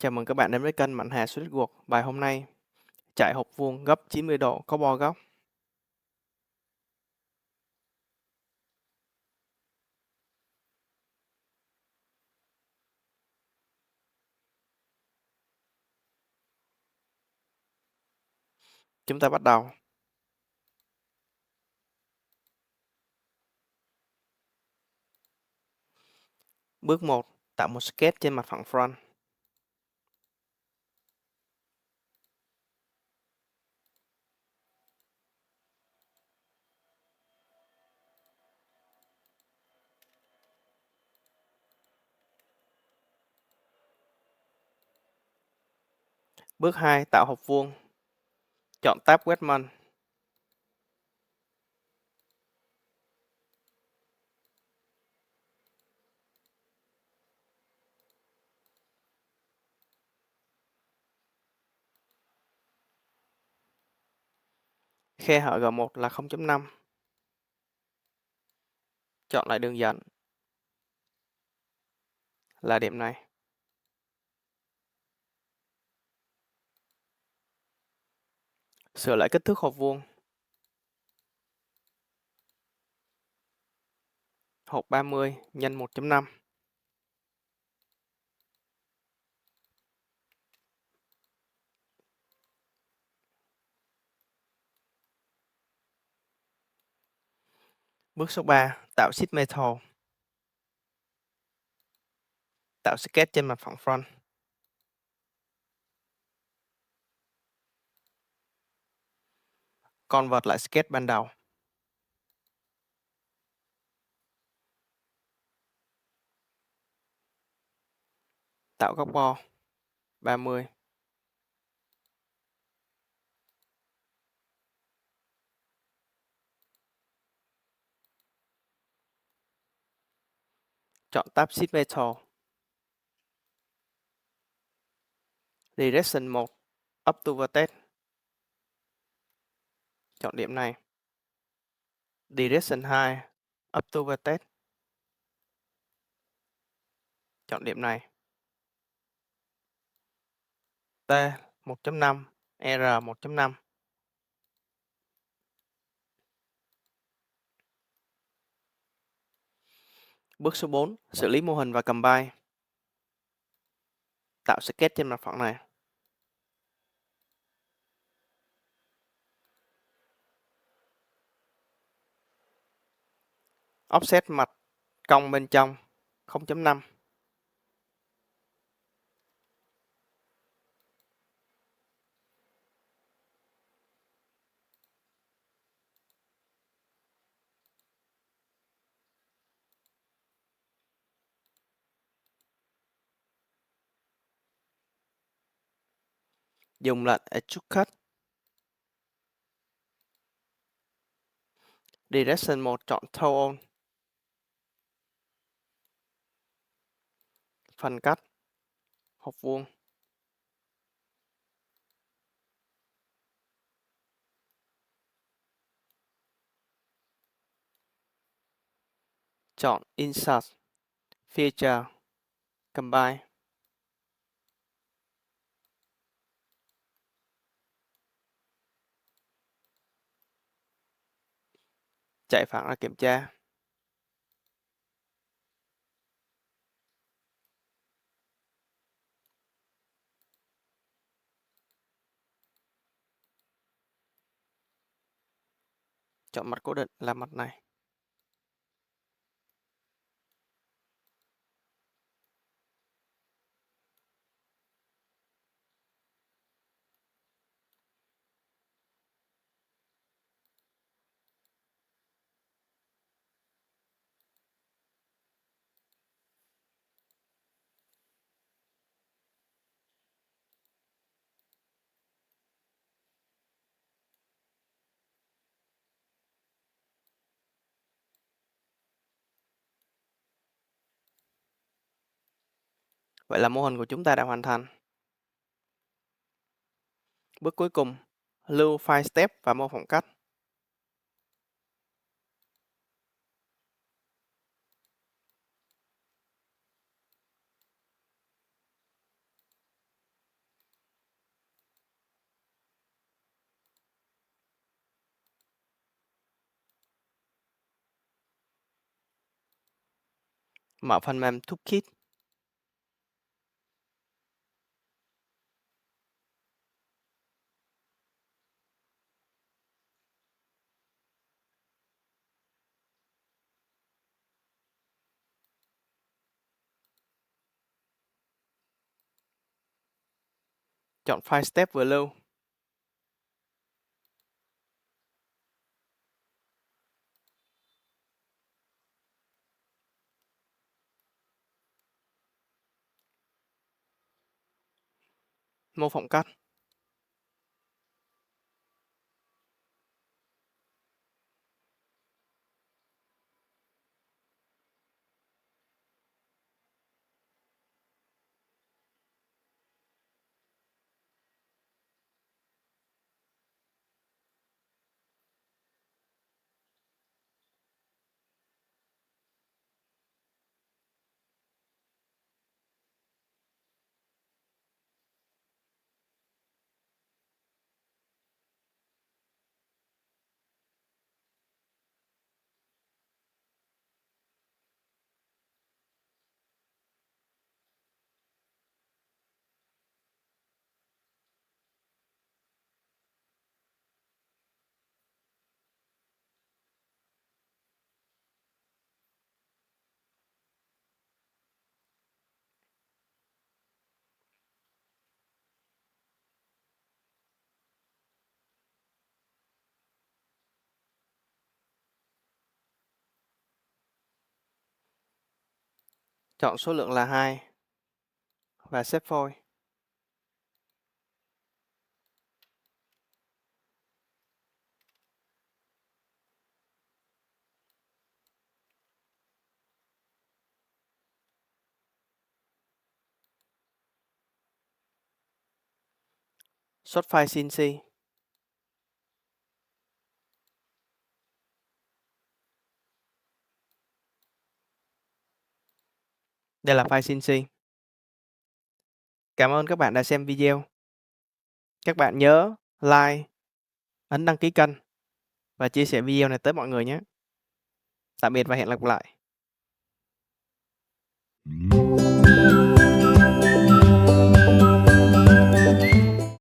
Chào mừng các bạn đến với kênh Mạnh Hà Switchboard. Bài hôm nay, chạy hộp vuông gấp 90 độ có bo góc. Chúng ta bắt đầu. Bước 1. Tạo một sketch trên mặt phẳng front. Bước 2. Tạo hộp vuông. Chọn tab Westman. Khe hở G1 là 0.5. Chọn lại đường dẫn là điểm này. Sửa lại kích thước hộp vuông. Hộp 30 x 1.5. Bước số 3. Tạo sheet metal. Tạo sketch trên mặt phẳng front. Convert lại sketch ban đầu. Tạo góc bo 30. Chọn tab sheet metal. Direction 1. Up to vertex. Chọn điểm này. Direction 2. Up to vertex. Chọn điểm này. T 1.5, R 1.5. Bước số 4. Xử lý mô hình và combine. Tạo sketch trên mặt phẳng này. Offset mặt cong bên trong 0.5. Dùng lệnh Extrude Cut. Direction 1 chọn Tone. Phần cắt hộp vuông. Chọn Insert, Feature, Combine. Chạy phẳng ra kiểm tra. Chọn mặt cố định là mặt này. Vậy là mô hình của chúng ta đã hoàn thành. Bước cuối cùng, lưu file step và mô phỏng cắt. Mở phần mềm Toolkit. Chọn file step vừa lưu. Mô phỏng cắt. Chọn số lượng là 2 và xếp phôi. Xuất file CNC. Đây là file CNC. Cảm ơn các bạn đã xem video. Các bạn nhớ like, ấn đăng ký kênh và chia sẻ video này tới mọi người nhé. Tạm biệt và hẹn gặp lại.